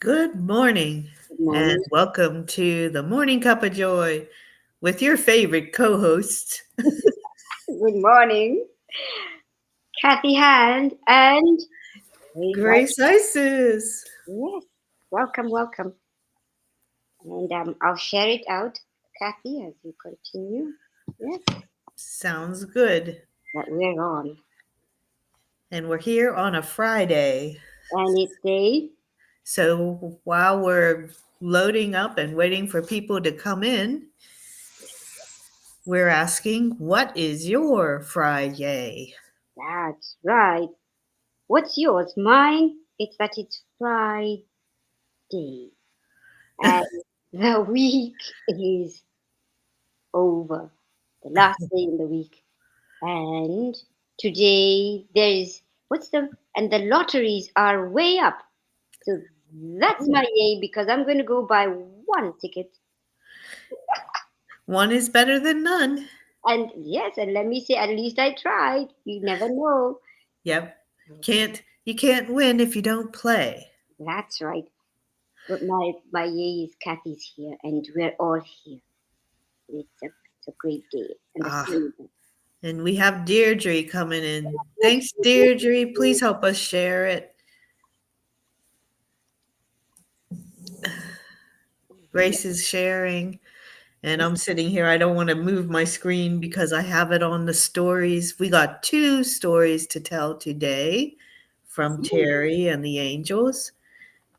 Good morning Good and morning. welcome to the Morning Cuppa Joy with your favorite co-hosts, Good morning, Kathy Hand and Grace. Grace Isis. Yes, welcome. And I'll share it out, Kathy, as you continue. Yes, Sounds good. that we're on. And we're here on a Friday. And it's day. So while we're loading up and waiting for people to come in, we're asking, what is your Friday? That's right. What's yours? Mine, it's Friday. And the week is over. The last day in the week. And today there is and the lotteries are way up. So that's Oh, my yay because I'm going to go buy one ticket. one is better than none. And yes, and let me say, at least I tried. You never know. Yep. You can't win if you don't play. That's right. But my yay is Kathy's here, and we're all here. It's a great day, and the Ah, sun. and we have Deirdre coming in. Thanks, Deirdre. Please help us share it. Grace is sharing, and I'm sitting here. I don't want to move my screen because I have it on the stories. We got two stories to tell today from Teri and the Angels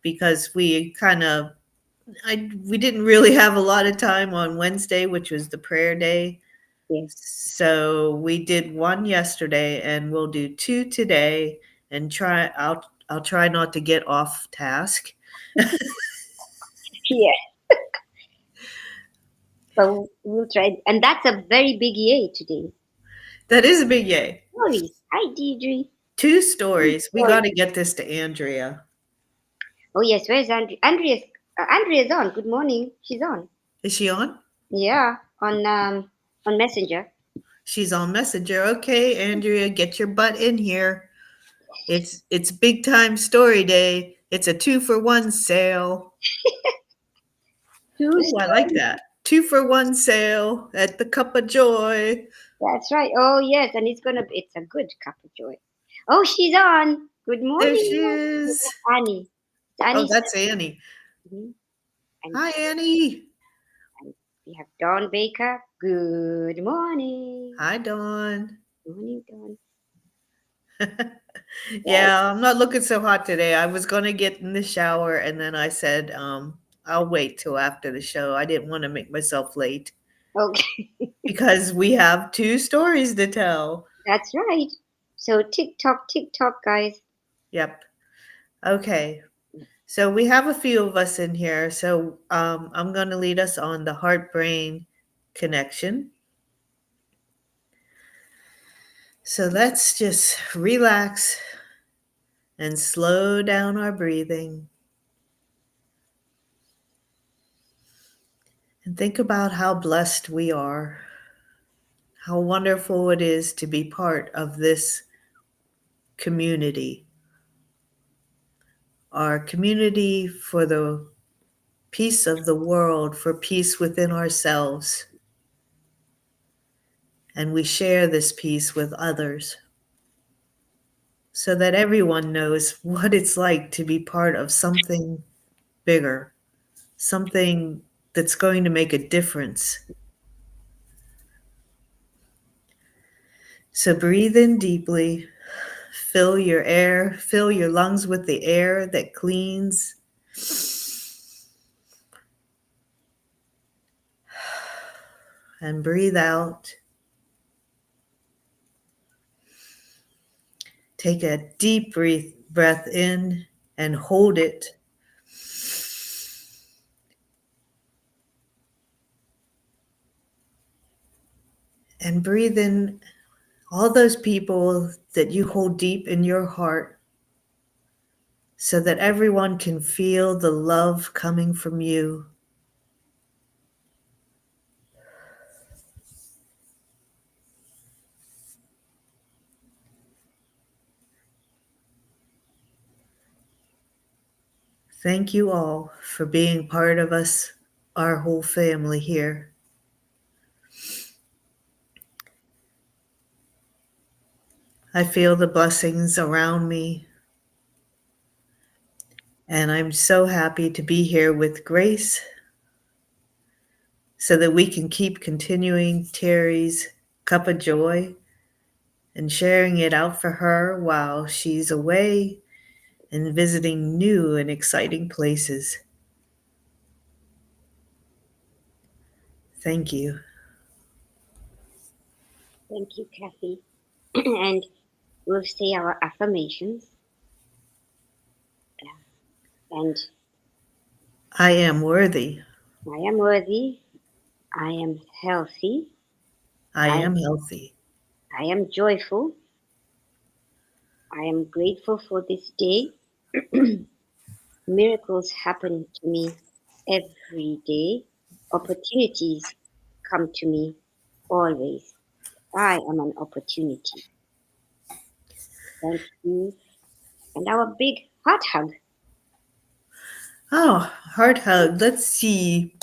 because we didn't really have a lot of time on Wednesday, which was the prayer day. Yes, So we did one yesterday and we'll do two today and I'll try not to get off task. yeah. But we'll try, and that's a very big yay today. That is a big yay. Stories. Hi, Deidre. Two stories. We Stories. got to get this to Andrea. Oh yes, where's Andrea? Andrea's on. Good morning. She's on. Is she on? Yeah, on Messenger. She's on Messenger. Okay, Andrea, get your butt in here. It's big time story day. It's a 2-for-1 sale. Two Oh, I like stories. that. 2-for-1 sale at the Cup of Joy. That's right. Oh yes, and it's a good cup of joy. Oh, she's on. Good There she morning, is. Annie. Oh, Annie's that's Annie. mhm. and, Hi, Annie. and we have Dawn Baker. Good morning. Hi, Dawn. Morning, Dawn. Yes. Yeah, I'm not looking so hot today. I was gonna get in the shower and then I said, I'll wait till after the show. I didn't want to make myself late Okay, because we have two stories to tell. that's right. So tick tock, guys. Yep. Okay. So we have a few of us in here. So I'm gonna lead us on the heart brain connection. So let's just relax and slow down our breathing and think about how blessed we are. How wonderful it is to be part of this community, our community for the peace of the world, for peace within ourselves. And we share this peace with others so that everyone knows what it's like to be part of something bigger, something that's going to make a difference. So breathe in deeply, fill your lungs with the air that cleans. And breathe out. Take a deep breath in and hold it. And breathe in all those people that you hold deep in your heart so that everyone can feel the love coming from you. Thank you all for being part of us, our whole family here. I feel the blessings around me, and I'm so happy to be here with Grace so that we can keep continuing Teri's Cup of Joy and sharing it out for her while she's away and visiting new and exciting places. Thank you. Thank you, Kathy. And we'll say our affirmations. And I am worthy. I am worthy. I am healthy. I I, am healthy. I am joyful. I am grateful for this day. Miracles happen to me every day. Opportunities come to me always. I am an opportunity. Thank you. And our big heart hug. Oh, heart hug. Let's see.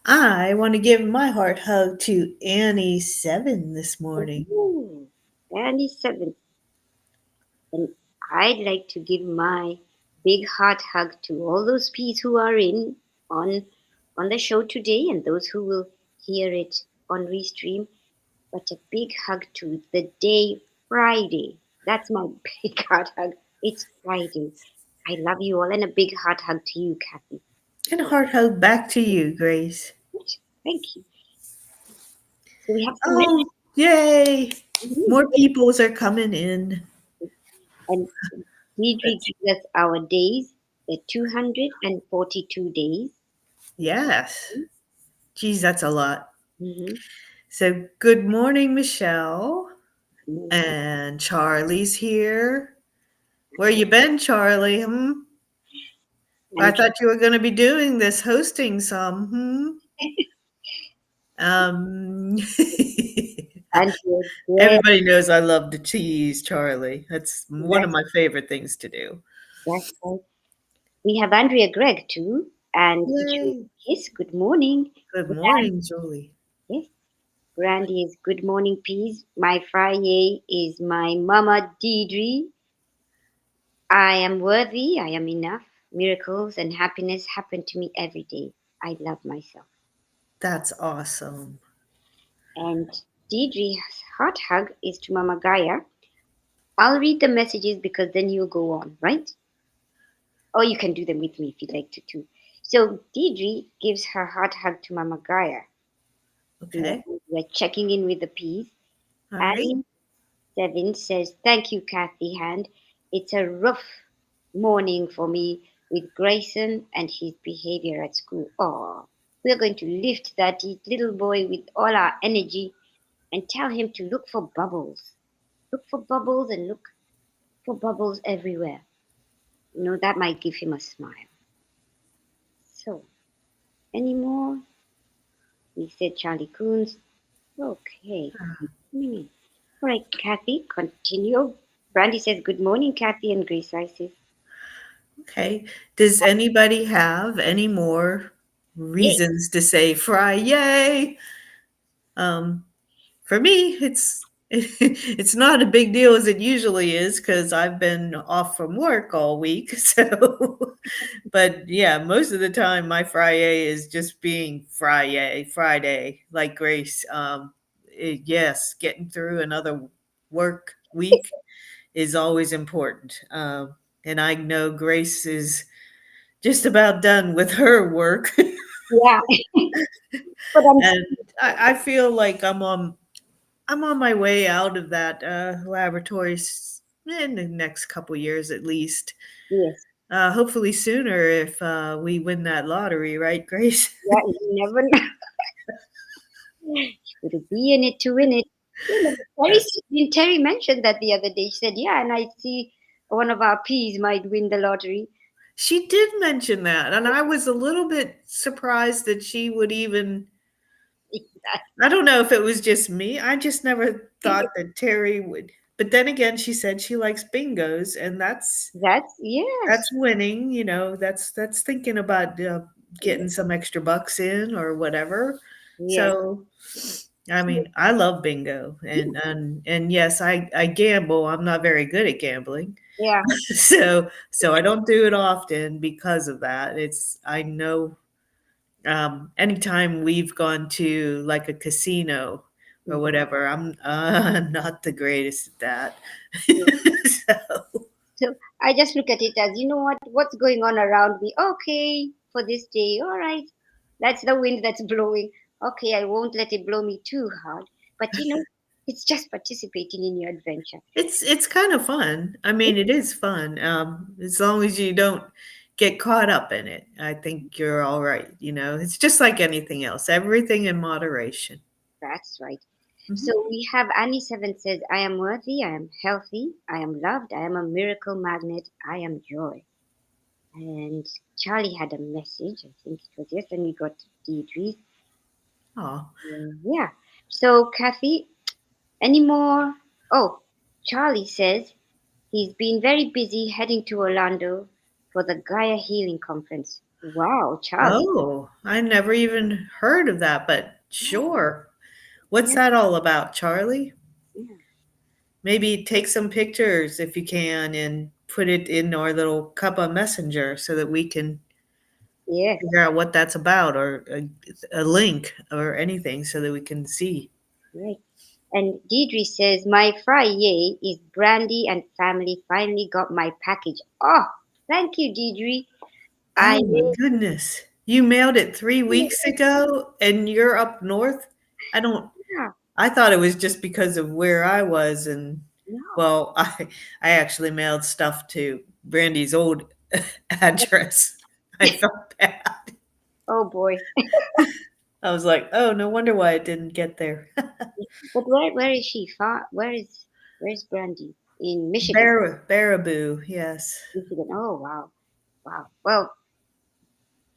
I want to give my heart hug to Annie7 this morning. Ooh, and 7. And I'd like to give my big heart hug to all those peas who are in on on the show today and those who will hear it on restream. But a big hug to the day Friday. That's my big heart hug. It's Friday. I love you all and a big heart hug to you, Kathy. And a heart hug back to you, Grace. Thank you. So we have some Oh, yay! messages. More peoples are coming in. And Deidre Let's, gives us our days, the 242 days. yes. Geez, that's a lot. Mm-hmm. So, good morning, Michelle. Mm-hmm. And Charlie's here. Where you been, Charlie? I And thought you were going to be doing this, hosting some. Um, Andrea Greg, Everybody knows I love to tease Charlie. That's one of that's, my favorite things to do. that's right. We have Andrea Gregg too, and Julie. Yay! Yes, good morning. Good Grand, morning, Julie. yes, Brandy is good morning, peas. My Friday is my mama Deidre. I am worthy, I am enough. Miracles and happiness happen to me every day. I love myself. That's awesome. And Deidre's heart hug is to Mama Gaia. I'll read the messages because then you'll go on, right? Or you can do them with me if you'd like to too. So Deidre gives her heart hug to Mama Gaia. Okay. We're checking in with the peas. All right. Annie Seven says, "Thank you, Kathy Hand. It's a rough morning for me with Grayson and his behavior at school. Oh, we're going to lift that little boy with all our energy and tell him to look for bubbles. Look for bubbles and look for bubbles everywhere. You know, that might give him a smile. So, any more? We said Charlie Coons. Okay. Hmm. All right, Kathy, continue. Brandy says, "Good morning, Kathy," and Grace I says, Okay. Does anybody have any more "Yeah, reasons to say fry yay? Um, for me, it's not a big deal as it usually is because I've been off from work all week. So, but yeah, most of the time my Friday is just being Friday, like Grace. Yes, getting through another work week is always important. And I know Grace is just about done with her work. yeah." But I'm And I feel like I'm on my way out of that laboratory in the next couple years at least. yes, Hopefully sooner if we win that lottery, right, Grace? yeah, you never know. You got to be in it to win it. You know, Yeah. Terry mentioned that the other day. She said, "Yeah, and I see one of our peas might win the lottery." She did mention that, and I was a little bit surprised that she would even. I don't know if it was just me. I just never thought that Terry would. but then again, she said she likes bingos, and That's yes, that's winning. That's thinking about getting yes, some extra bucks in or whatever. yes. So, I So, mean, I love bingo, and yes, I gamble. I'm not very good at gambling, yeah, so I don't do it often because of that. It's I know anytime we've gone to like a casino or mhm, whatever, I'm not the greatest at that. yeah. So So I just look at it as, you know what, what's going on around me? Okay, for this day, all right. That's the wind that's blowing. Okay, I won't let it blow me too hard. But it's just participating in your adventure. it's kind of fun. I mean, it is fun. As long as you don't get caught up in it, I think you're all right. It's just like anything else. Everything in moderation. That's right. Mhm. So we have Annie Seven says, I am worthy, I am healthy, I am loved, I am a miracle magnet, I am joy. And Charlie had a message, I think it was yes, and we got Deidre's. Oh, Yeah. So Kathy, any more? Oh, Charlie says he's been very busy heading to Orlando for the Gaia Healing Conference. Wow, Charlie. oh, I never even heard of that, but Yeah, sure. What's yeah, that all about, Charlie? yeah. Maybe take some pictures if you can and put it in our little Cuppa messenger so that we can Yes, figure out what that's about or a link or anything so that we can see. right. And Deidre says, my Friday is Brandy and family finally got my package. Oh, thank you, Deidre. I Oh my goodness. You mailed it 3 weeks ago and you're up north? I don't, yeah, I thought it was just because of where I was. And no. well, I actually mailed stuff to Brandy's old address. I felt bad. Oh boy. I was like, oh, no wonder why it didn't get there. But where is she? Far where's Brandy? In Michigan. Baraboo, yes. Michigan. Oh wow. Wow. Well,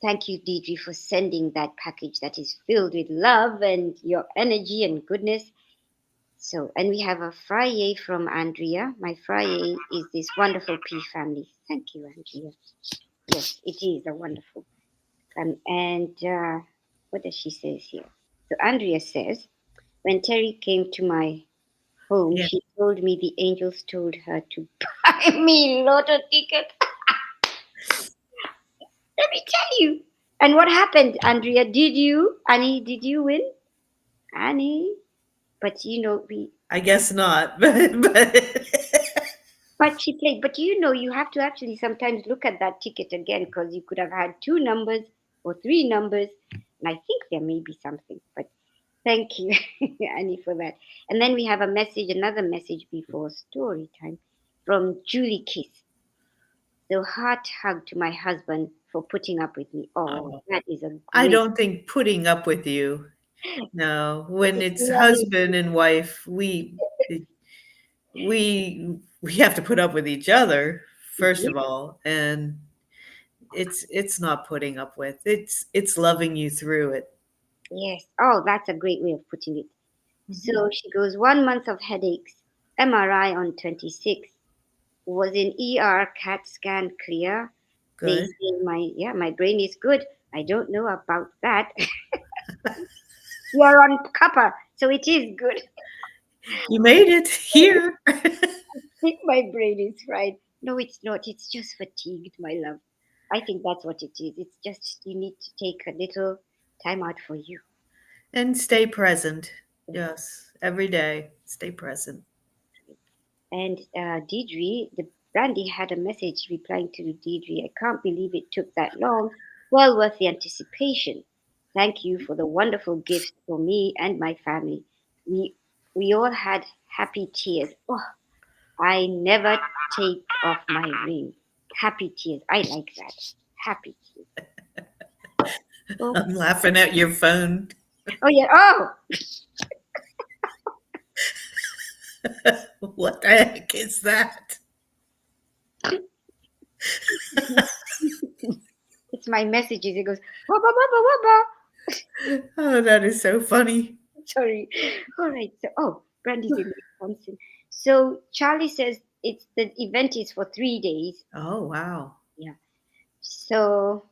thank you, Deidre, for sending that package that is filled with love and your energy and goodness. So, and we have a Friday from Andrea. My Friday is this wonderful pea family. Thank you, Andrea. Yes, it is a wonderful. And what does she say here? So Andrea says, when Terry came to my home, Yeah. she told me the angels told her to buy me lotto ticket. Let me tell you. And what happened, Andrea? Annie, did you win? Annie? But I guess not, but but she played. But you have to actually sometimes look at that ticket again because you could have had two numbers or three numbers. And I think there may be something. But thank you, Annie, for that. And then we have another message before story time from Julie Kiss. So heart hug to my husband for putting up with me. Oh, oh, that is a I great. don't think putting up with you. No, when It's it's really husband and wife, we have to put up with each other first of all, and it's not putting up with. It's loving you through it. yes. Oh, that's a great way of putting it. Mhm. So she goes 1 month of headaches, MRI on 26, was in ER, CAT scan clear. They Good. say my brain is good. I don't know about that. You're on copper, so it is good. You made it here. I think my brain is fried. No, it's not. It's just fatigued, my love. I think that's what it is. It's just you need to take a little time out for you. And stay present. Yes. Yes, every day. Stay present. And Deidre, the Brandy had a message replying to Deidre. I can't believe it took that long. Well worth the anticipation. Thank you for the wonderful gifts for me and my family. We we all had happy tears. Oh, I never take off my ring. Happy tears. I like that. Happy tears. Oh, I'm laughing at your phone. oh yeah. Oh, What the heck is that? it's my messages. It goes wabba wabba wabba. Oh, that is so funny. Sorry. All right. So, Brandy's in Wisconsin. So Charlie says the event is for 3 days. Oh, wow. Yeah. So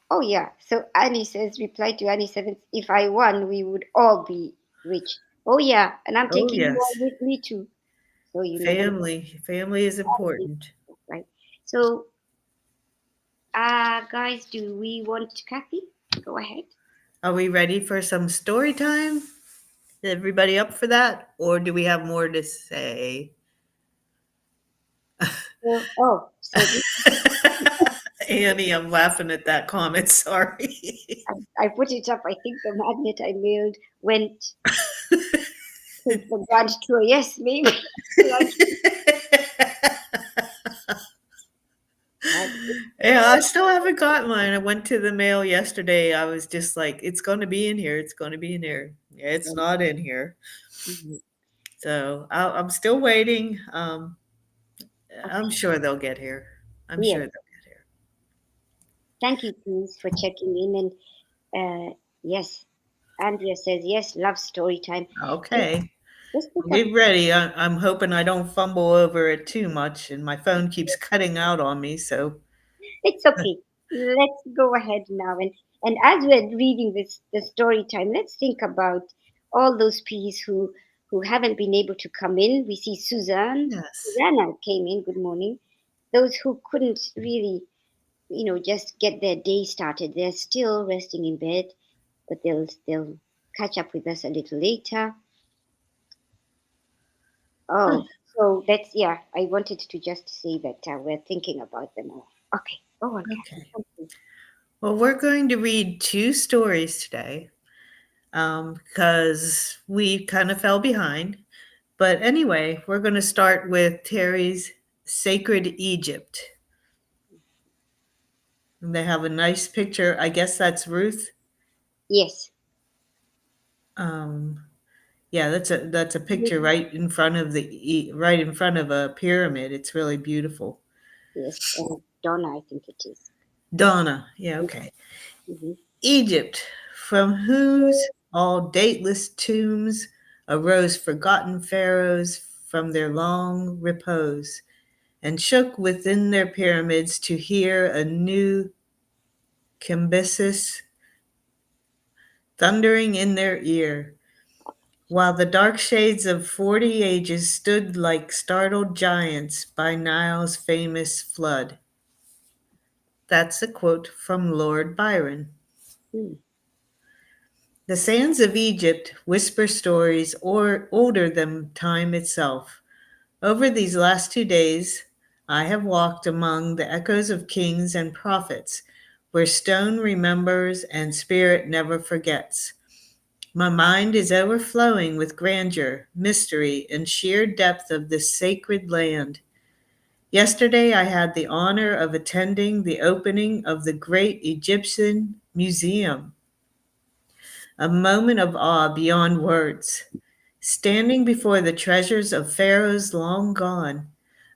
oh yeah. So Annie says, reply to Annie says, if I won, we would all be rich. Oh yeah, and I'm Oh, taking you all yes. with me too. So you never know, Family is important. right? So guys, do we want Kathy? Go ahead. Are we ready for some story time? Is everybody up for that? Or do we have more to say? So, oh, so this, Annie, I'm laughing at that comment. Sorry. I put it up. I think the magnet I mailed went to the grand tour. Yes, maybe. Like, Yeah, I still haven't got mine. I went to the mail yesterday. I was just like, it's going to be in here. It's going to be in here. Yeah, it's not in here. mhm. So I'm still waiting. I'm Okay. sure they'll get here. I'm Yeah. sure they'll get Thank you, please, for checking in. And yes, Andrea says yes. Love story time. here. So Okay. let's pick Well, up. get ready. I'm hoping I don't fumble over it too much, and my phone keeps cutting out on me. So, It's okay. Let's go ahead now. And as we're reading this the story time, let's think about all those P's who haven't been able to come in. We see Suzanne. yes. Susanna came in. Good morning. Those who couldn't really, just get their day started. They're still resting in bed, but they'll catch up with us a little later. Huh, Oh, so that's yeah. I wanted to just say that we're thinking about them all. Okay, go on, Kathy. okay. Thank you. Well, we're going to read two stories today because we kind of fell behind. But anyway, we're going to start with Teri's Sacred Egypt. And they have a nice picture. I guess that's Ruth. Yes, Um, yeah, that's a picture mhm, right in front of a pyramid. It's really beautiful. yes. Donna, I think it is. Donna. Yeah, okay. Mm-hmm. Egypt, from whose all dateless tombs arose forgotten pharaohs from their long repose, and shook within their pyramids to hear a new Cambyses thundering in their ear, while the dark shades of 40 ages stood like startled giants by Nile's famous flood. That's a quote from Lord Byron. Mm. The sands of Egypt whisper stories older than time itself. Over these last 2 days, I have walked among the echoes of kings and prophets, where stone remembers and spirit never forgets. My mind is overflowing with grandeur, mystery, and sheer depth of this sacred land. Yesterday, I had the honor of attending the opening of the Great Egyptian Museum, a moment of awe beyond words. Standing before the treasures of pharaohs long gone,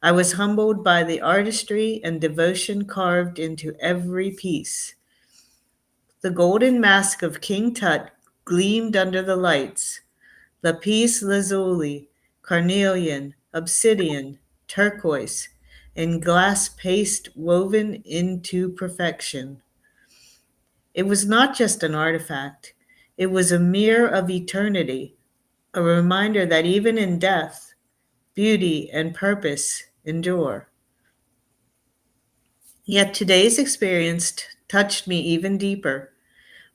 I was humbled by the artistry and devotion carved into every piece. The golden mask of King Tut gleamed under the lights, lapis lazuli, carnelian, obsidian, turquoise, and glass paste woven into perfection. It was not just an artifact, it was a mirror of eternity, a reminder that even in death, beauty and purpose endure. Yet today's experience touched me even deeper.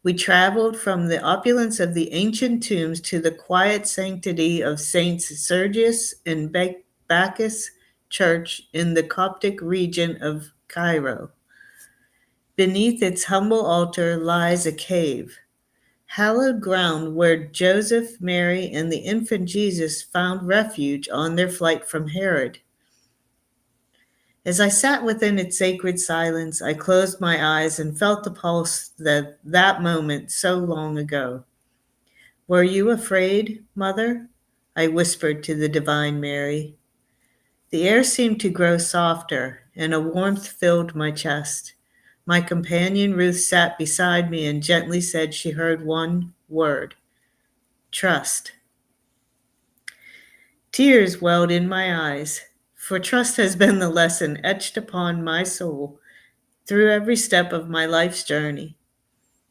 We traveled from the opulence of the ancient tombs to the quiet sanctity of Saints Sergius and Bacchus Church in the Coptic region of Cairo. Beneath its humble altar lies a cave, hallowed ground where Joseph, Mary, and the infant Jesus found refuge on their flight from Herod. As I sat within its sacred silence, I closed my eyes and felt the pulse that moment so long ago. Were you afraid, Mother? I whispered to the Divine Mary. The air seemed to grow softer, and a warmth filled my chest. My companion Ruth sat beside me and gently said she heard one word: trust. Tears welled in my eyes, for trust has been the lesson etched upon my soul through every step of my life's journey.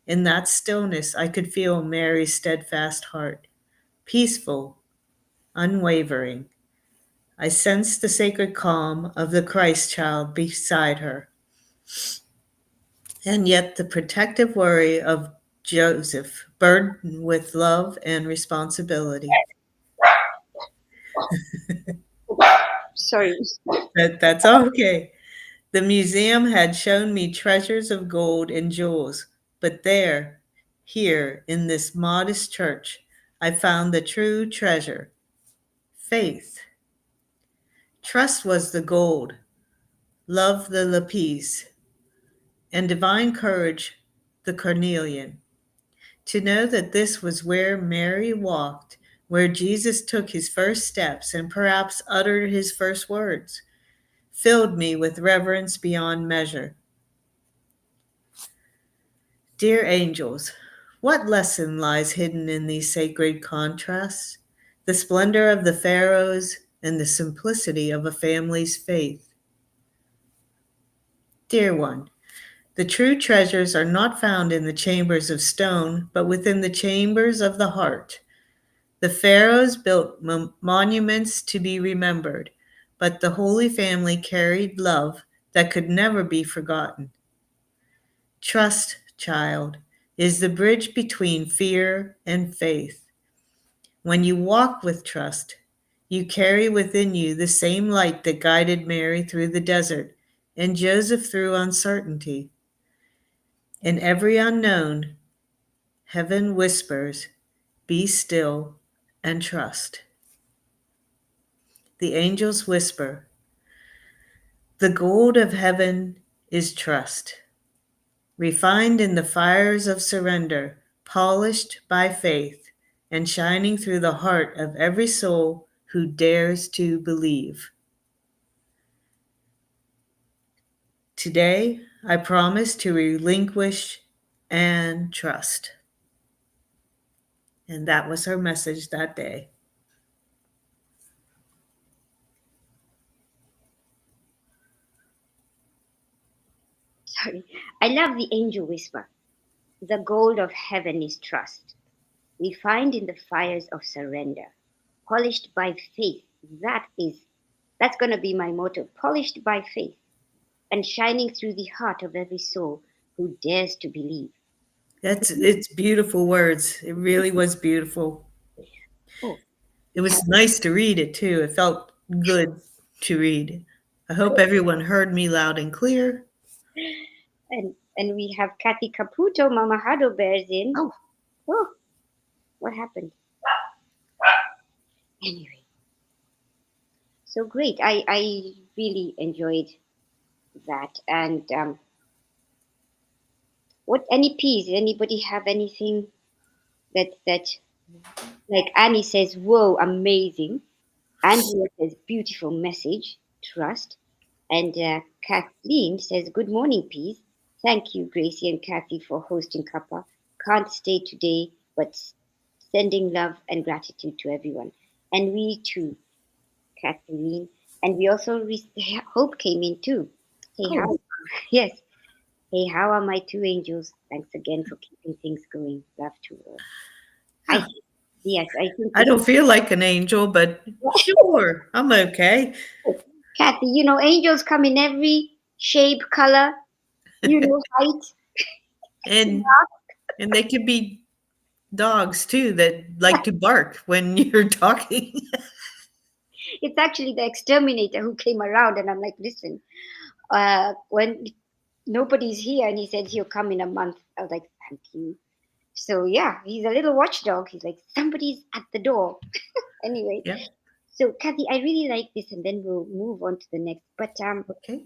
In that stillness, I could feel Mary's steadfast heart, peaceful, unwavering. I sensed the sacred calm of the Christ child beside her, and yet the protective worry of Joseph, burdened with love and responsibility. Sorry. That's okay. The museum had shown me treasures of gold and jewels, but there, here, in this modest church, I found the true treasure, faith. Trust was the gold, love the lapis, and divine courage the carnelian. To know that this was where Mary walked, where Jesus took his first steps and perhaps uttered his first words, filled me with reverence beyond measure. Dear angels, what lesson lies hidden in these sacred contrasts? The splendor of the pharaohs and the simplicity of a family's faith. Dear one, the true treasures are not found in the chambers of stone, but within the chambers of the heart. The pharaohs built monuments to be remembered, but the Holy Family carried love that could never be forgotten. Trust, child, is the bridge between fear and faith. When you walk with trust, you carry within you the same light that guided Mary through the desert and Joseph through uncertainty. In every unknown, heaven whispers, be still and trust. The angels whisper, the gold of heaven is trust, refined in the fires of surrender, polished by faith, and shining through the heart of every soul who dares to believe. Today, I promise to relinquish and trust. And that was her message that day. Sorry. I love the angel whisper. The gold of heaven is trust, refined in the fires of surrender, polished by faith. That's going to be my motto. Polished by faith and shining through the heart of every soul who dares to believe. It's beautiful words. It really was beautiful. Oh, It was nice to read it too. It felt good to read. I hope everyone heard me loud and clear. and we have Kathy Caputo, Mama Hado bears in. Oh, Oh, what happened? Anyway, so great. I really enjoyed that. And what any piece? Anybody have anything that like Annie says, whoa, amazing. Angela says, beautiful message, trust. And Kathleen says, good morning, peace. Thank you, Gracie and Kathy, for hosting Kappa. Can't stay today, but sending love and gratitude to everyone. And we too, Kathleen. And we also, Hope came in too. Hey, oh, how? Yes. Hey, how are my two angels? Thanks again for keeping things going. Love to all. I yeah. Yes, I think I this. don't feel like an angel, but sure, I'm okay. Kathy, angels come in every shape, color, height. and and they could be dogs too that like to bark when you're talking. It's actually the exterminator who came around, and I'm like, listen, when nobody's here, and he said he'll come in a month. I was like, thank you. So yeah, he's a little watchdog. He's like, somebody's at the door. Anyway, Yeah. so Kathy, I really like this, and then we'll move on to the next. But Okay.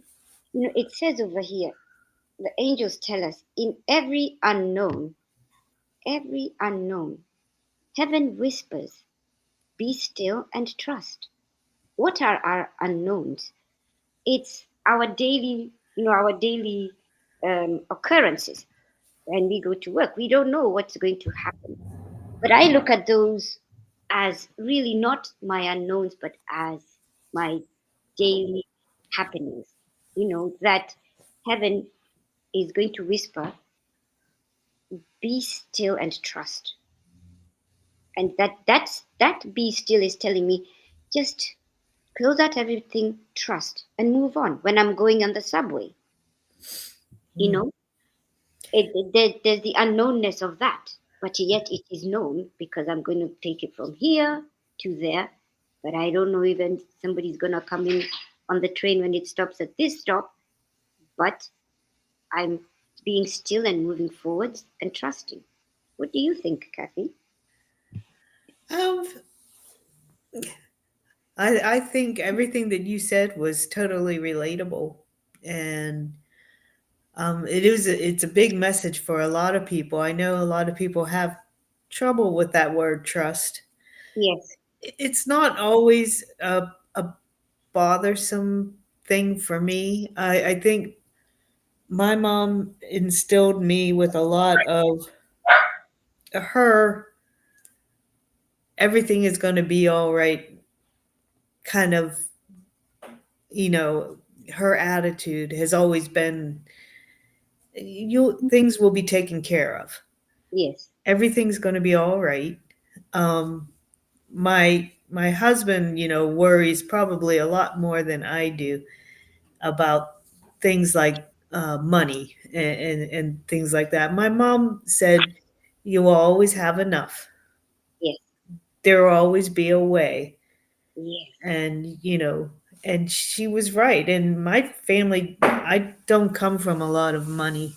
it says over here, the angels tell us in every unknown, heaven whispers, be still and trust. What are our unknowns? It's our daily occurrences. When we go to work, we don't know what's going to happen. But I look at those. as really not my unknowns, but as my daily happenings. That heaven is going to whisper, be still and trust. And that be still is telling me, just close out everything, trust, and move on. When I'm going on the subway, you Mm. know, there's the unknownness of that, but yet it is known because I'm going to take it from here to there. But I don't know even somebody's going to come in on the train when it stops at this stop. But I'm being still and moving forwards and trusting. What do you think, Kathy? Um, I think everything that you said was totally relatable, and it's a big message for a lot of people. I know a lot of people have trouble with that word trust. Yes, It's not always a bothersome thing for me. I think my mom instilled me with a lot of her everything is going to be all right kind of, you know, her attitude has always been you things will be taken care of. yes, Everything's going to be all right. Um, my husband, worries probably a lot more than I do about things like money and things like that. My mom said, "You will always have enough. yes, There will always be a way." yes. And and she was right. And my family, I don't come from a lot of money.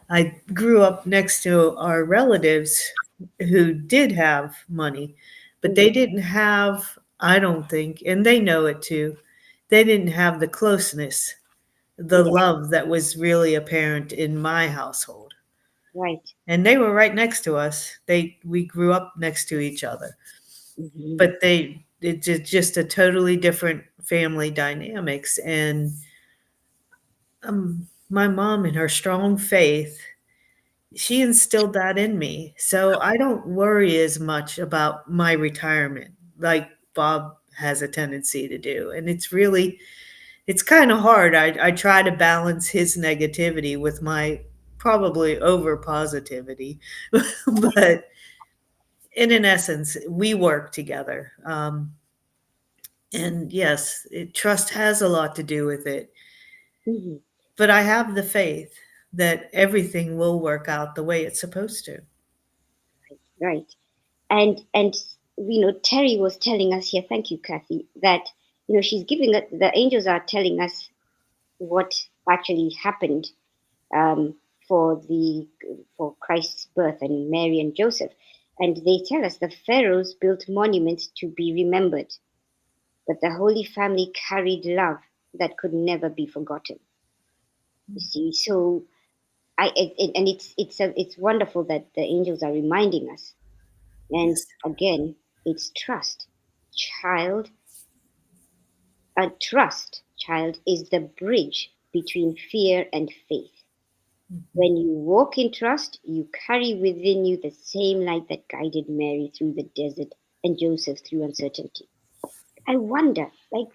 I grew up next to our relatives who did have money, but they Mhm. didn't have, I don't think, and they know it too, they didn't have the closeness, the Yes, love that was really apparent in my household. right. And they were right next to us. We grew up next to each other, Hmm. but it's just a totally different family dynamics. And my mom, in her strong faith, she instilled that in me. So I don't worry as much about my retirement like Bob has a tendency to do. And it's kind of hard. I try to balance his negativity with my probably over positivity. But in an essence, we work together. And yes, trust has a lot to do with it. Hmm. But I have the faith that everything will work out the way it's supposed to. Right. And Terry was telling us here, thank you, Kathy, that she's giving us, the angels are telling us what actually happened, um, for the for Christ's birth and Mary and Joseph. And they tell us the pharaohs built monuments to be remembered, but the Holy Family carried love that could never be forgotten. You see, so and it's wonderful that the angels are reminding us. And Yes. again, it's trust. Child, a trust, child, is the bridge between fear and faith. Mhm. When you walk in trust, you carry within you the same light that guided Mary through the desert and Joseph through uncertainty. I wonder, I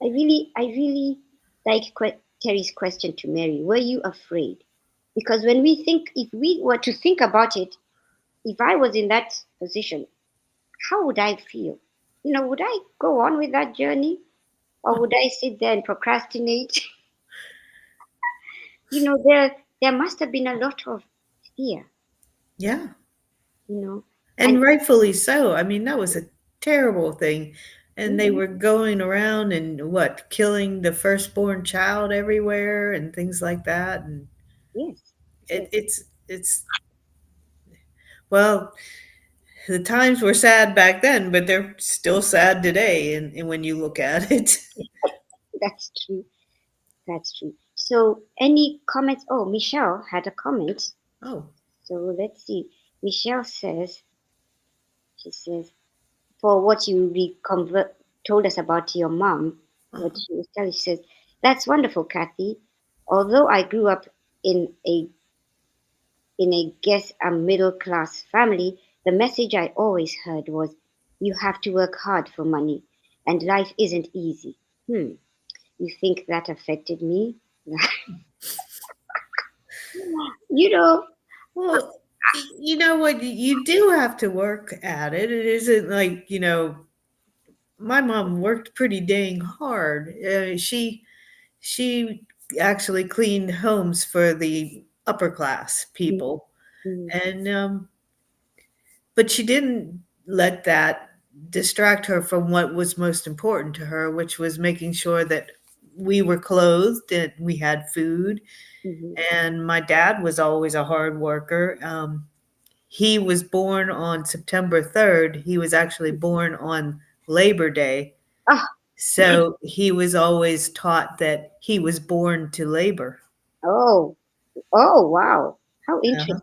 really like Terry's question to Mary. Were you afraid? Because when we think, if we were to think about it, if I was in that position, how would I feel? Would I go on with that journey, or would I sit there and procrastinate? There must have been a lot of fear, Yeah. you know, and And rightfully so. I mean, that was a terrible thing. And they mhm, were going around and what, killing the firstborn child everywhere and things like that. And yes, it, yes, it's, it's, well, the times were sad back then, but they're still sad today. And when you look at it, that's true. That's true. So, any comments? Oh, Michelle had a comment. oh, So let's see. Michelle says, she says, for what you told us about your mom, what uh-huh. she was telling, she says, that's wonderful, Kathy. Although I grew up in a guess a middle class family, The message I always heard was, you have to work hard for money, and life isn't easy. You think that affected me? you know, Well, you know what? You do have to work at it. It isn't like, my mom worked pretty dang hard. She actually cleaned homes for the upper class mm, people, mm, and but she didn't let that distract her from what was most important to her, which was making sure that we were clothed and we had food. mhm. And my dad was always a hard worker. He was born on September 3rd. He was actually born on Labor Day. Ah, So he was always taught that he was born to labor. oh, oh, wow. How Uh-huh. interesting.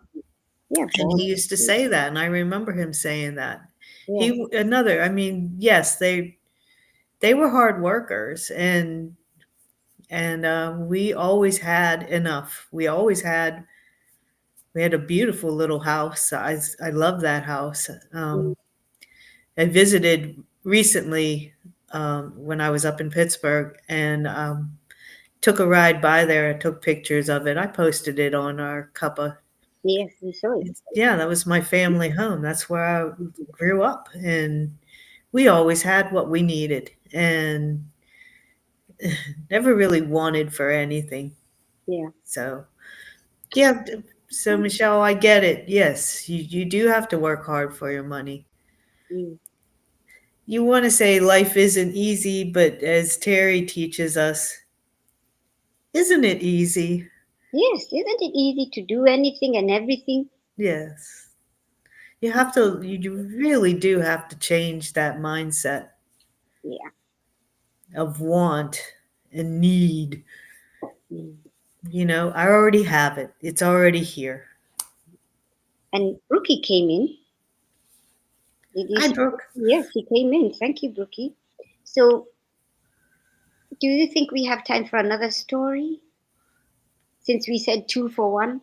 Yeah, And boy. he used to say that, and I remember him saying that. Yeah. I mean, yes, they were hard workers, and we always had enough. We had a beautiful little house. I love that house. Mm, I visited recently when I was up in Pittsburgh, and took a ride by there. I took pictures of it. I posted it on our Cuppa. yes, we saw it. Yeah, that was my family home. That's where I grew up, and we always had what we needed, and never really wanted for anything. Yeah. So yeah, so Michelle, I get it. Yes, you do have to work hard for your money. Mm. You want to say life isn't easy, but as Terry teaches us, isn't it easy? Yes, isn't it easy to do anything and everything? Yes. You really do have to change that mindset Yeah. of want and need. Mm. I already have it. It's already here. And Brookie came in. Did you Hi, see? Brooke. Yes, he came in. Thank you, Brookie. So, do you think we have time for another story? Since we said two for one?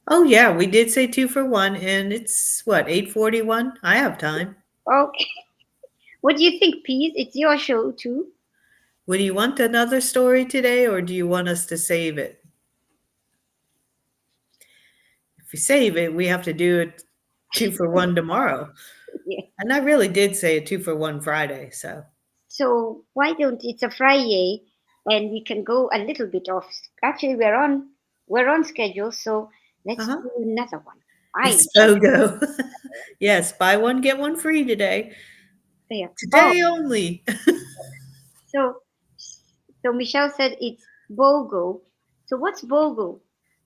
Oh yeah, we did say 2 for 1, and it's what, 8:41. I have time. Okay. What do you think, Peas? It's your show too. Would you want another story today, or do you want us to save it? If we save it, we have to do it 2 for 1 tomorrow. Yeah. And I really did say a 2 for 1 Friday, so. So why don't it's a Friday and we can go a little bit off. Actually, we're on schedule, so let's Uh-huh. do another one. I It's BOGO. Yes, buy one, get one free today. yeah. Oh, Today only. so so Michelle said it's BOGO. So what's BOGO?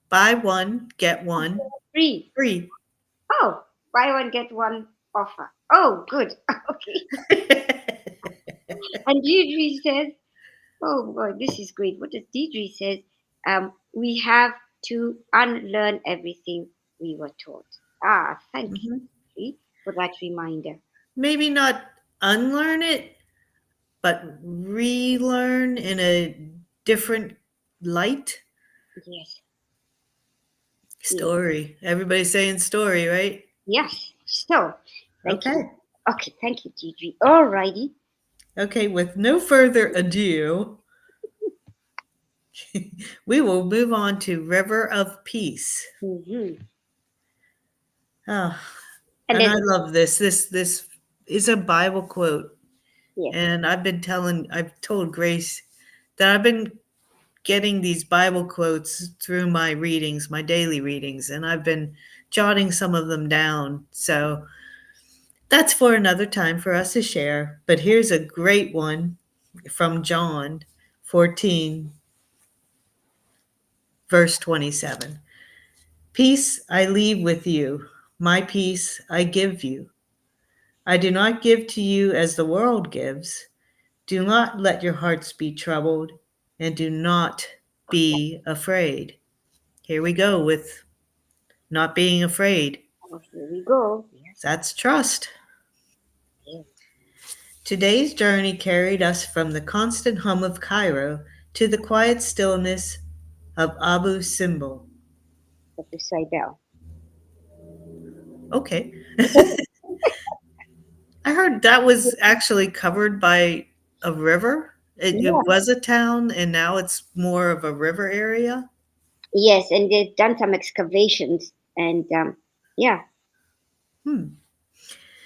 Buy one, get one Free. free. Oh, buy one get one offer. Oh, good. Okay. And Deirdre says, "Oh boy, this is great." What does Deirdre says? We have to unlearn everything we were taught. Ah, thank Mhm. you, Deirdre, for that reminder. Maybe not unlearn it, but relearn in a different light. Yes, yes, Story. Everybody's saying story, right? yes. So, thank you. Okay. Okay, thank you, Deirdre. Alrighty. Okay, with no further ado, we will move on to River of Peace. Mm-hmm. Oh, And and then, I love this. This is a Bible quote. yes, And I've told Grace that I've been getting these Bible quotes through my readings, my daily readings, and I've been jotting some of them down. So that's for another time for us to share. But here's a great one from John 14, verse 27. Peace I leave with you, my peace I give you. I do not give to you as the world gives. Do not let your hearts be troubled, and do not be afraid. Here we go with not being afraid. oh, here we go. Yes, That's trust. yes. Today's journey carried us from the constant hum of Cairo to the quiet stillness of Abu Simbel. The Bell. Okay. Okay. I heard that was actually covered by a river. It Yeah. was a town, and now it's more of a river area. Yes, and they've done some excavations, and yeah, Hmm.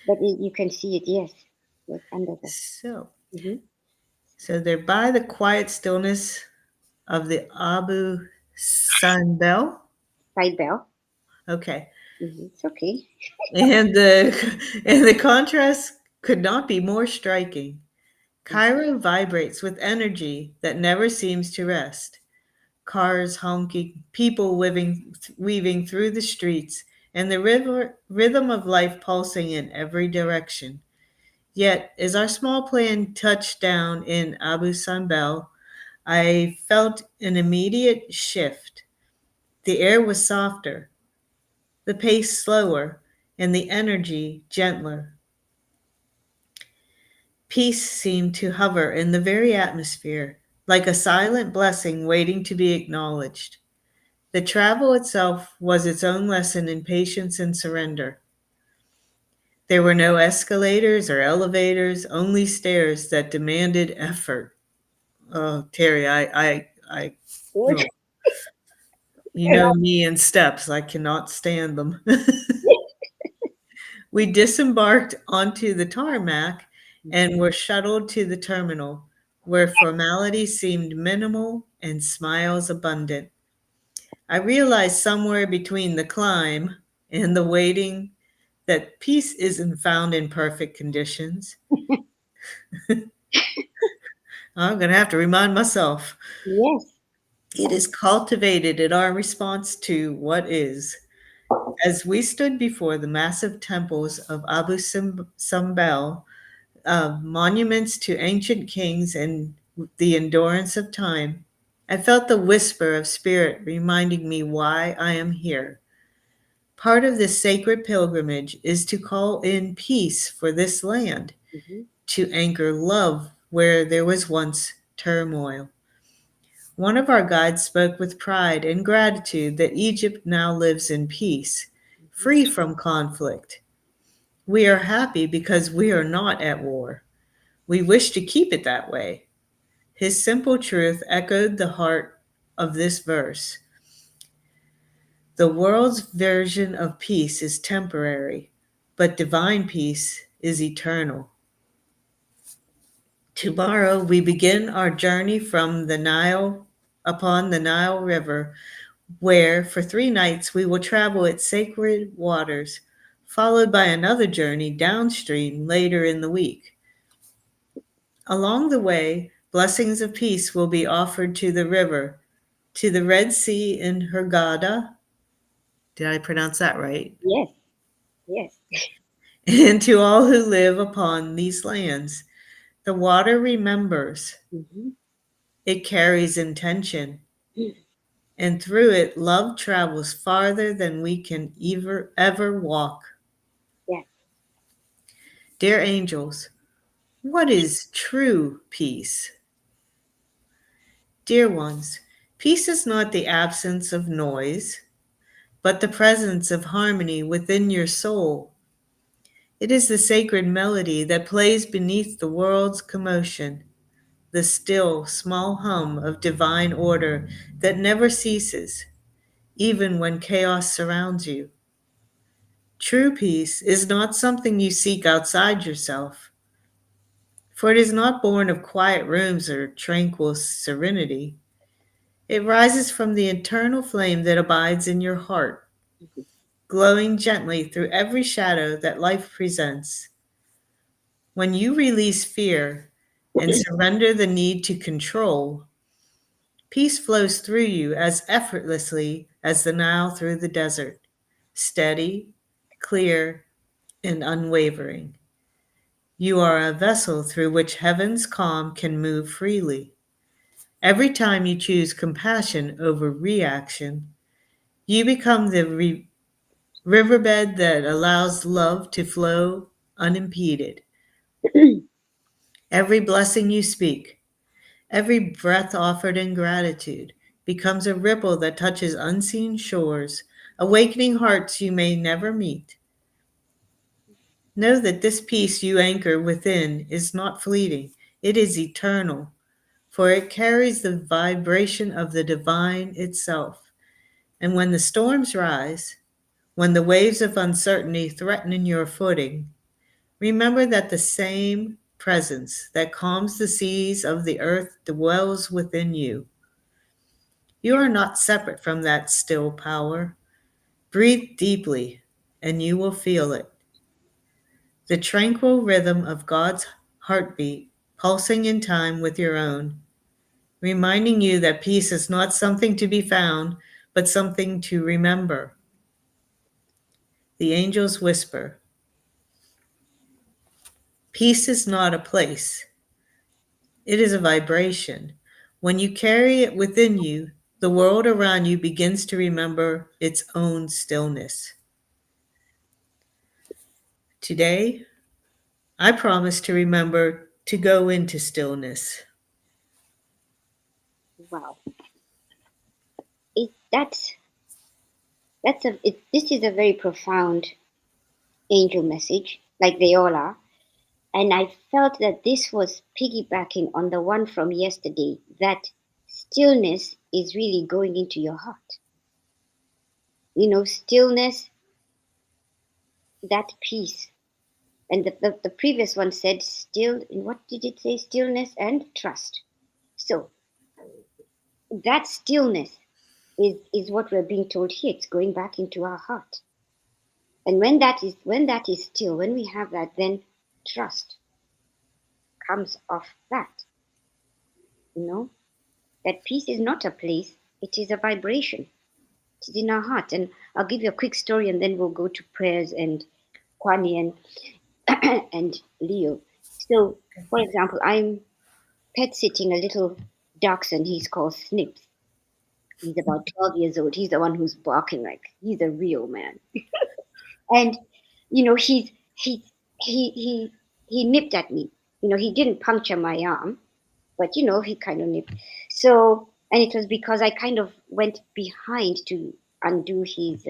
but you can see it. Yes, yes, under the So, hmm so they're by the quiet stillness of the Abu Simbel. side bell. Okay. It's okay. And the contrast could not be more striking. Mhm. Cairo vibrates with energy that never seems to rest. Cars honking, people weaving through the streets, and the rhythm of life pulsing in every direction. Yet, as our small plane touched down in Abu Simbel, I felt an immediate shift. The air was softer, the pace slower, and the energy gentler. Peace seemed to hover in the very atmosphere, like a silent blessing waiting to be acknowledged. The travel itself was its own lesson in patience and surrender. There were no escalators or elevators, only stairs that demanded effort. Oh, Terry, Good. oh, you know me and steps. I cannot stand them. We disembarked onto the tarmac and were shuttled to the terminal, where formality seemed minimal and smiles abundant. I realized somewhere between the climb and the waiting that peace isn't found in perfect conditions. I'm going to have to remind myself. Yes. It is cultivated in our response to what is. As we stood before the massive temples of Abu Simbel, monuments to ancient kings and the endurance of time, I felt the whisper of spirit reminding me why I am here. Part of this sacred pilgrimage is to call in peace for this land, hmm to anchor love where there was once turmoil. One of our guides spoke with pride and gratitude that Egypt now lives in peace, free from conflict. We are happy because we are not at war. We wish to keep it that way. His simple truth echoed the heart of this verse. The world's version of peace is temporary, but divine peace is eternal. Tomorrow we begin our journey from the Nile upon the Nile River, where for 3 nights we will travel its sacred waters, followed by another journey downstream later in the week. Along the way, blessings of peace will be offered to the river, to the Red Sea in Hurghada. Did I pronounce that right? Yes. Yes. And to all who live upon these lands. The water remembers, hmm it carries intention, and through it, love travels farther than we can ever walk. Yes. Dear angels, what is true peace? Dear ones, peace is not the absence of noise, but the presence of harmony within your soul. It is the sacred melody that plays beneath the world's commotion, the still, small hum of divine order that never ceases, even when chaos surrounds you. True peace is not something you seek outside yourself, for it is not born of quiet rooms or tranquil serenity. It rises from the eternal flame that abides in your heart, glowing gently through every shadow that life presents. When you release fear and surrender the need to control, peace flows through you as effortlessly as the Nile through the desert, steady, clear, and unwavering. You are a vessel through which heaven's calm can move freely. Every time you choose compassion over reaction, you become the riverbed that allows love to flow unimpeded. Every blessing you speak, every breath offered in gratitude, becomes a ripple that touches unseen shores, awakening hearts you may never meet. Know that this peace you anchor within is not fleeting, it is eternal, for it carries the vibration of the divine itself. And when the storms rise, when the waves of uncertainty threaten your footing, remember that the same presence that calms the seas of the earth dwells within you. You are not separate from that still power. Breathe deeply, and you will feel it. The tranquil rhythm of God's heartbeat pulsing in time with your own, reminding you that peace is not something to be found, but something to remember. The angels whisper, peace is not a place, it is a vibration. When you carry it within you, the world around you begins to remember its own stillness. Today, I promise to remember to go into stillness. Wow. This is a very profound angel message, like they all are. And I felt that this was piggybacking on the one from yesterday, that stillness is really going into your heart. Stillness, that peace. And the previous one said still, what did it say? Stillness and trust. So that stillness is what we're being told here. It's going back into our heart. And when that is still, when we have that, then trust comes off that. You know, that peace is not a place, it is a vibration. It is in our heart. And I'll give you a quick story and then we'll go to prayers and Kuan Yin and Leo. So, for example, I'm pet sitting a little dachshund. He's called Snips. He's about 12 years old. He's the one who's barking like he's a real man. And he nipped at me. He didn't puncture my arm, but he kind of nipped. So, and it was because I kind of went behind to undo his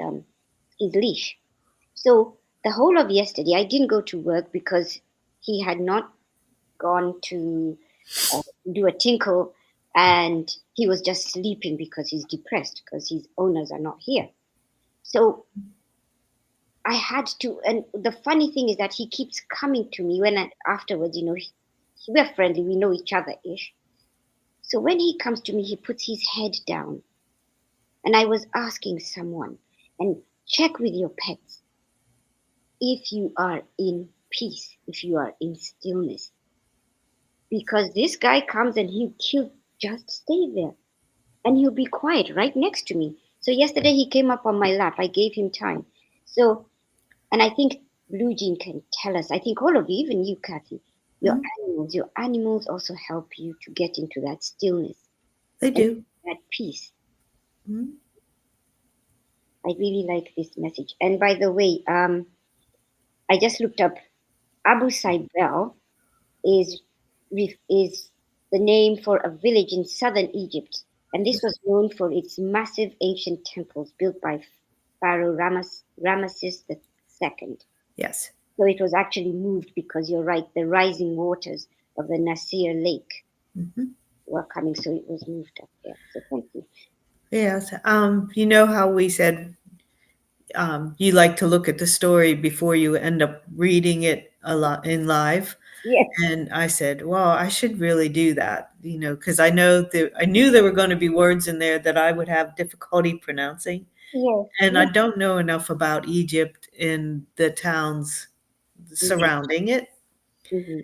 leash. So the whole of yesterday, I didn't go to work because he had not gone to do a tinkle, and he was just sleeping because he's depressed because his owners are not here. So I had to, and the funny thing is that he keeps coming to me afterwards, we're friendly, we know each other ish. So when he comes to me, he puts his head down. And I was asking someone, and check with your pets if you are in peace, if you are in stillness. Because this guy comes and he'll just stay there and he'll be quiet right next to me. So yesterday he came up on my lap. I gave him time. So, and I think Blue Jean can tell us, I think all of you, even you, Kathy, Mhm. your animals also help you to get into that stillness They and do. that peace. Mhm. I really like this message. And by the way, I just looked up Abu Simbel is is the name for a village in southern Egypt, and this was known for its massive ancient temples built by Pharaoh Ramesses II. Yes. So it was actually moved because you're right, the rising waters of the Nasir Lake Mhm. were coming, so it was moved up there. So thank you. Yes. You know how we said you like to look at the story before you end up reading it a lot in live. Yes, And I said, well, I should really do that, because I knew there were going to be words in there that I would have difficulty pronouncing. yes, And I yes, don't know enough about Egypt and the towns yes. surrounding it. Hmm.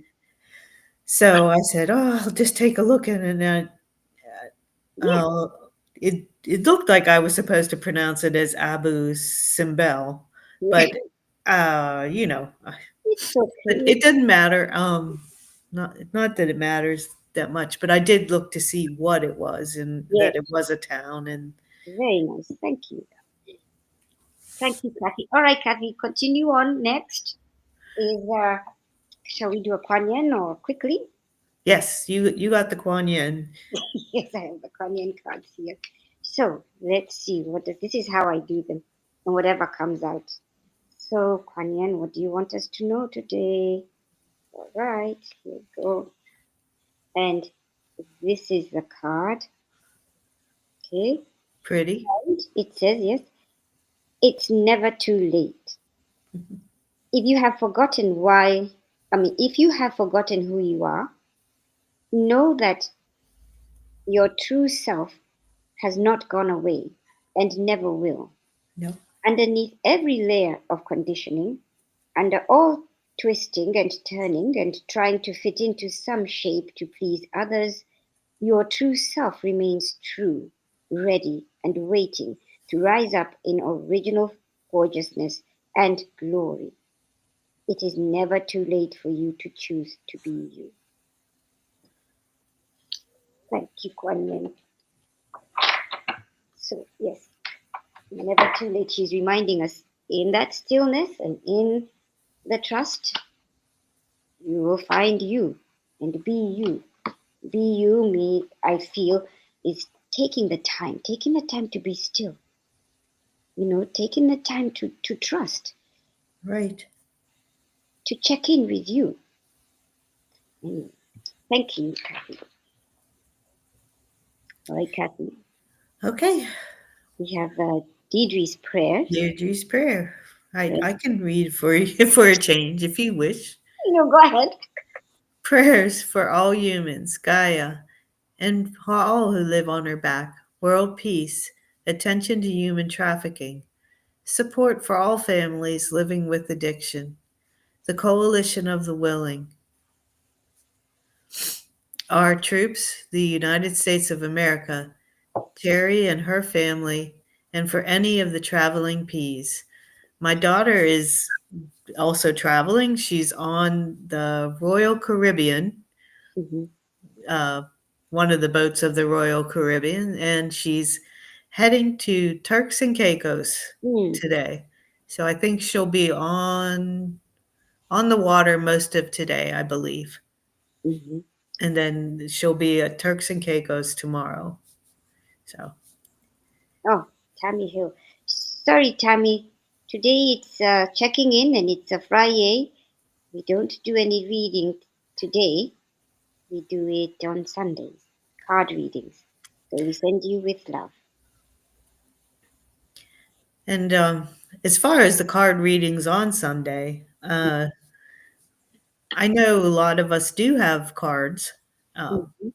So I said, oh, I'll just take a look at it. And Yes, it looked like I was supposed to pronounce it as Abu Simbel, yes. but uh, you know, It's but okay. it didn't matter. Not that it matters that much, but I did look to see what it was and that Yes, it was a town. And very nice. Thank you. Thank you, Kathy. All right, Kathy, continue on. Next is, shall we do a Kwanyan or quickly? yes, you got the Kuan Yin. Yes, I have the Kwanyan cards here. So let's see this is how I do them and whatever comes out. So, Kuan Yin, what do you want us to know today? All right, here we go. And this is the card. Okay. Pretty. And it says, yes, it's never too late. If you have forgotten why, if you have forgotten who you are, know that your true self has not gone away and never will. No. Underneath every layer of conditioning, under all twisting and turning and trying to fit into some shape to please others, your true self remains true, ready, and waiting to rise up in original gorgeousness and glory. It is never too late for you to choose to be you. Thank you, Kuan Yin. So, yes, never too late. She's reminding us in that stillness and in the trust, you will find you and be you. Be you, me, I feel, is taking the time to be still, taking the time to trust, Right. to check in with you. And thank you, Kathy. All right, Kathy. Okay. We have Deidre's prayers. Deirdre's prayer. I, Yes. I can read for you for a change if you wish. Go ahead. Prayers for all humans, Gaia, and for all who live on her back. World peace, attention to human trafficking, support for all families living with addiction, the coalition of the willing, our troops, the United States of America, Teri and her family, and for any of the traveling P's. My daughter is also traveling. She's on the Royal Caribbean, Mm-hmm. uh, one of the boats of the Royal Caribbean, and she's heading to Turks and Caicos Mm, today. So I think she'll be on the water most of today, I believe. mm-hmm. And then she'll be at Turks and Caicos tomorrow. So, Oh, Tammy Hill. Sorry, Tammy. Today it's checking in and it's a Friday. We don't do any reading today. We do it on Sundays, card readings. So we send you with love. and as far as the card readings on Sunday, I know a lot of us do have cards. Mm-hmm.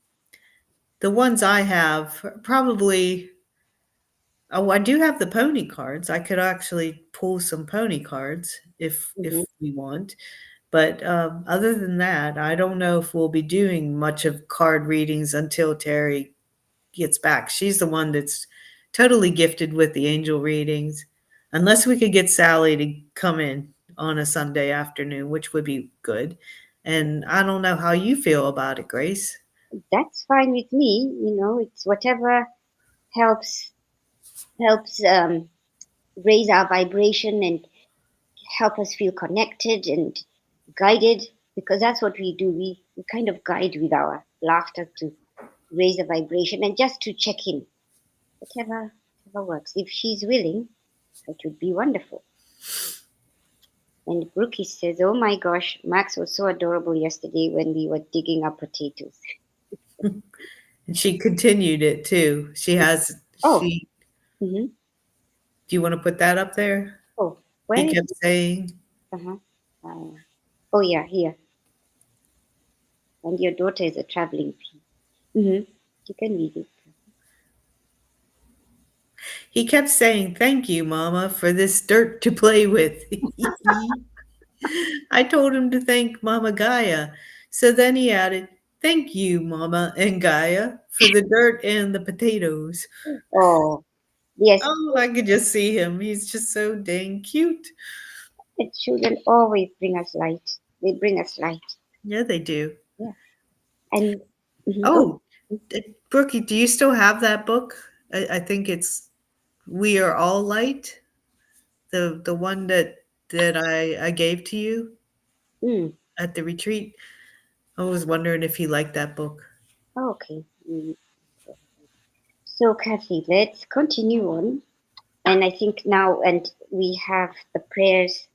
The ones I have probably. Oh, I do have the pony cards. I could actually pull some pony cards Mm-hmm. if we want. But other than that, I don't know if we'll be doing much of card readings until Teri gets back. She's the one that's totally gifted with the angel readings. Unless we could get Sally to come in on a Sunday afternoon, which would be good. And I don't know how you feel about it, Grace. That's fine with me. It's whatever helps helps raise our vibration and help us feel connected and guided. Because that's what we do. We kind of guide with our laughter to raise the vibration and just to check in. Whatever works. If she's willing, it would be wonderful. And Brookie says, "Oh my gosh, Max was so adorable yesterday when we were digging up potatoes." And she continued it too. Oh, She mm-hmm. do you want to put that up there? Oh, He where is kept it? saying, Uh-huh. Oh, yeah, here. And your daughter is a traveling pea. Mm-hmm. You can read it. he kept saying, "Thank you, Mama, for this dirt to play with." I told him to thank Mama Gaia. So then he added, "Thank you, Mama and Gaia, for the dirt and the potatoes." Oh, yes, Oh, I could just see him. He's just so dang cute. the children always bring us light. They bring us light. Yeah, they do. Yeah. And, mhm, oh, Oh, Brookie, do you still have that book? I think it's We Are All Light, the one that I gave to you mm, at the retreat. I was wondering if you liked that book. okay. So, Kathy, let's continue on. And I think now, and we have the prayers.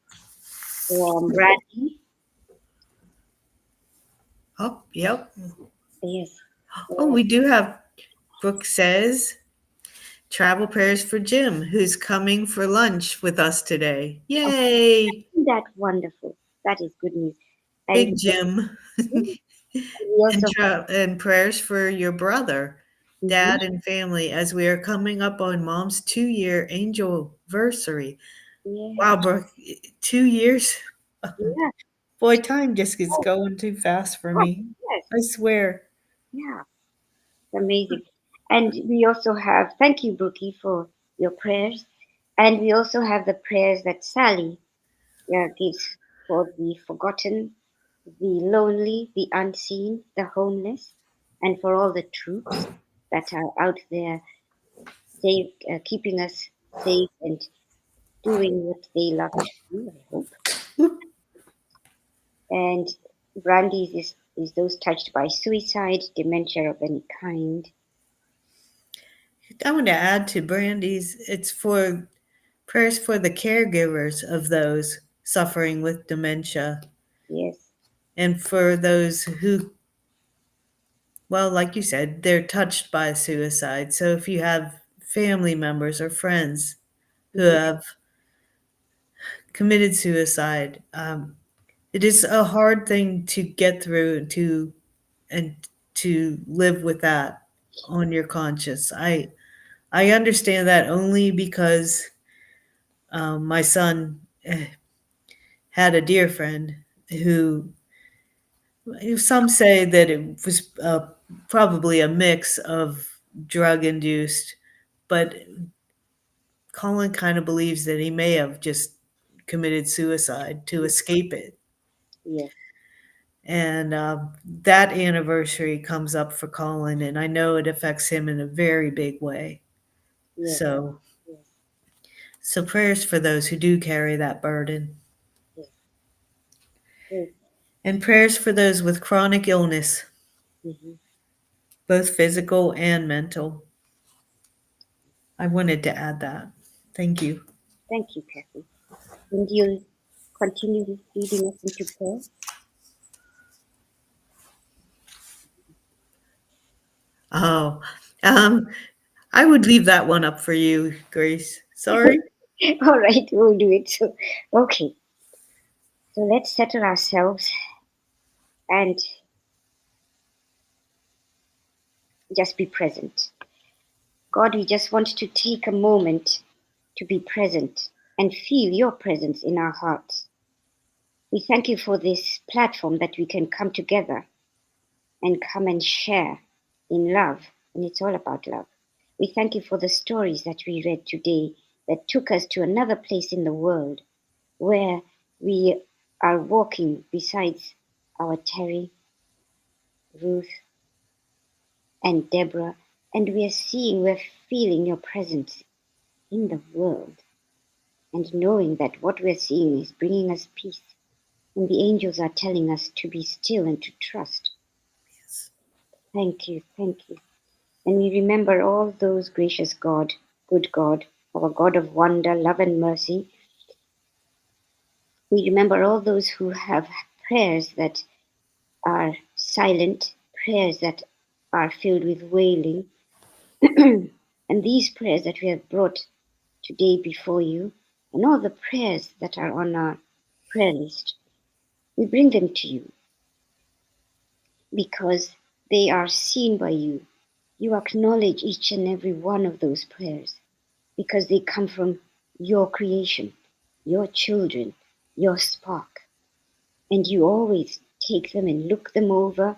Brandy. Oh, yep. Yes. Oh, Uh, we do have Brooke says travel prayers for Jim, who's coming for lunch with us today. oh, Yay! isn't that wonderful? That is good news. And Big Jim. we also And prayers for your brother, mhm, dad, and family as we are coming up on mom's 2-year angel anniversary. yeah, Wow, Brooke, 2 years? yeah, Boy, time just is oh, going too fast for oh, me. yes, I swear. yeah, amazing. And we also have thank you, Brookie, for your prayers. And we also have the prayers that Sally gives for the forgotten, the lonely, the unseen, the homeless, and for all the troops that are out there safe, keeping us safe and doing what they love to do, I hope. And Brandy's is those touched by suicide, dementia of any kind. I want to add to Brandy's, it's for prayers for the caregivers of those suffering with dementia Yes, and for those who, well, like you said, they're touched by suicide. So if you have family members or friends who mhm, have committed suicide, it is a hard thing to get through and to live with that on your conscience. I understand that only because my son had a dear friend who some say that it was probably a mix of drug induced, but Colin kind of believes that he may have just committed suicide to escape it. yes, And that anniversary comes up for Colin, and I know it affects him in a very big way. yes, So, yes, so prayers for those who do carry that burden, yes. Good. and prayers for those with chronic illness, Hmm. both physical and mental. I wanted to add that. Thank you. Thank you, Kathy. And you'll continue leading us into prayer? Oh, um, I would leave that one up for you, Grace. Sorry. All right, we'll do it. So, okay, so let's settle ourselves and just be present. God, we just want to take a moment to be present and feel your presence in our hearts. We thank you for this platform that we can come together and come and share in love. And it's all about love. We thank you for the stories that we read today that took us to another place in the world where we are walking besides our Teri, Ruth, and Deborah, and we are seeing, we're feeling your presence in the world and knowing that what we're seeing is bringing us peace. And the angels are telling us to be still and to trust. Thank you, thank you. And we remember all those gracious God, good God, our God of wonder, love, and mercy. We remember all those who have prayers that are silent, prayers that are filled with wailing. And these prayers that we have brought today before you, and all the prayers that are on our prayer list, we bring them to you because they are seen by you. You acknowledge each and every one of those prayers because they come from your creation, your children, your spark. And you always take them and look them over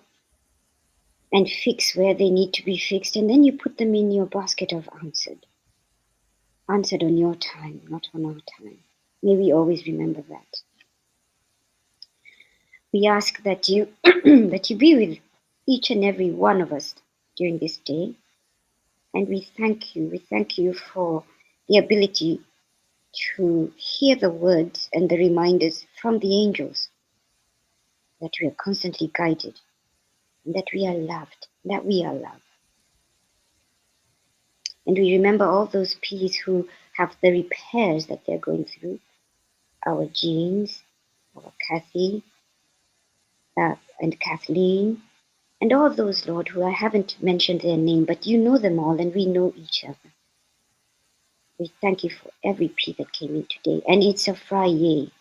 and fix where they need to be fixed. And then you put them in your basket of answered. Answered on your time, not on our time. May we always remember that. We ask that you that you be with each and every one of us during this day. And we thank you. We thank you for the ability to hear the words and the reminders from the angels that we are constantly guided, and that we are loved, that we are loved. And we remember all those P's who have the repairs that they're going through, our genes, our Kathy and Kathleen, and all those, Lord, who I haven't mentioned their name, but you know them all and we know each other. We thank you for every plea that came in today. And it's a Friday.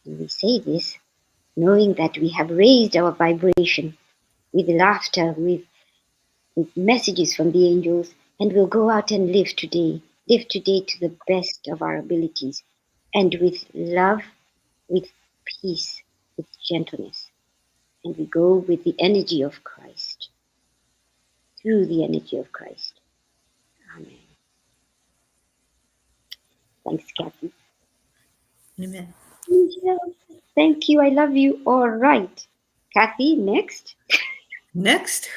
And we say this knowing that we have raised our vibration with laughter, with messages from the angels, and we'll go out and live today to the best of our abilities, and with love, with peace, with gentleness. And we go with the energy of Christ, through the energy of Christ. Amen. Thanks, Kathy. Amen. Thank you. I love you. All right. Kathy, next. Next,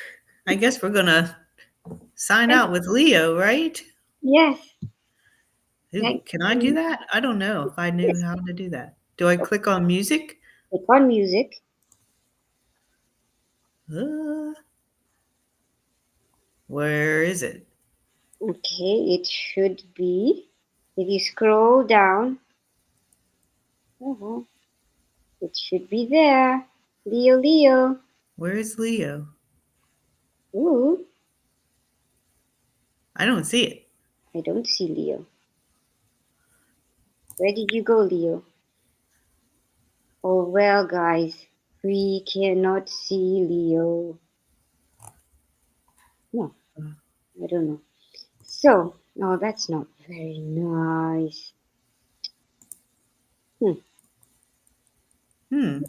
I guess we're gonna sign Thank, out with Leo, right? yes. Ooh, Thank can I do you. that? I don't know if I knew Yes. how to do that. Do I click on music? Click on music. Uh, where is it? Okay, it should be. If you scroll down, uh it should be there. Leo, Leo. Where is Leo? Ooh, I don't see it. I don't see Leo. Where did you go, Leo? Oh, well, guys, we cannot see Leo. No, I don't know. So, no, that's not very nice. Hmm. Hmm.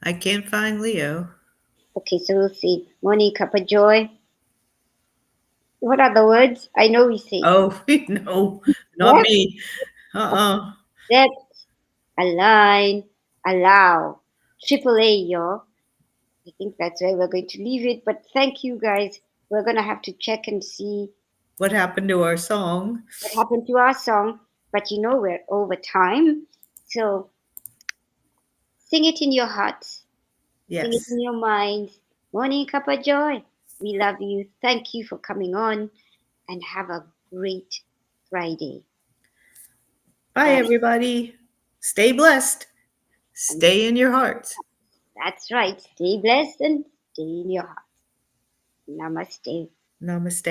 I can't find Leo. Okay, so we'll see. Morning Cuppa Joy. What are the words? I know we say Oh, no, not depth, me. Uh-uh. depth, align, allow. Triple A, y'all. I think that's where we're going to leave it. But thank you, guys. We're going to have to check and see What happened to our song? what happened to our song. But you know, we're over time. So sing it in your hearts, sing it Yes. in your minds. Morning, Cuppa Joy. We love you. Thank you for coming on and have a great Friday. Bye, Bye. everybody. Stay blessed. And Stay in your hearts. that's right. Stay blessed and stay in your heart. Namaste. Namaste.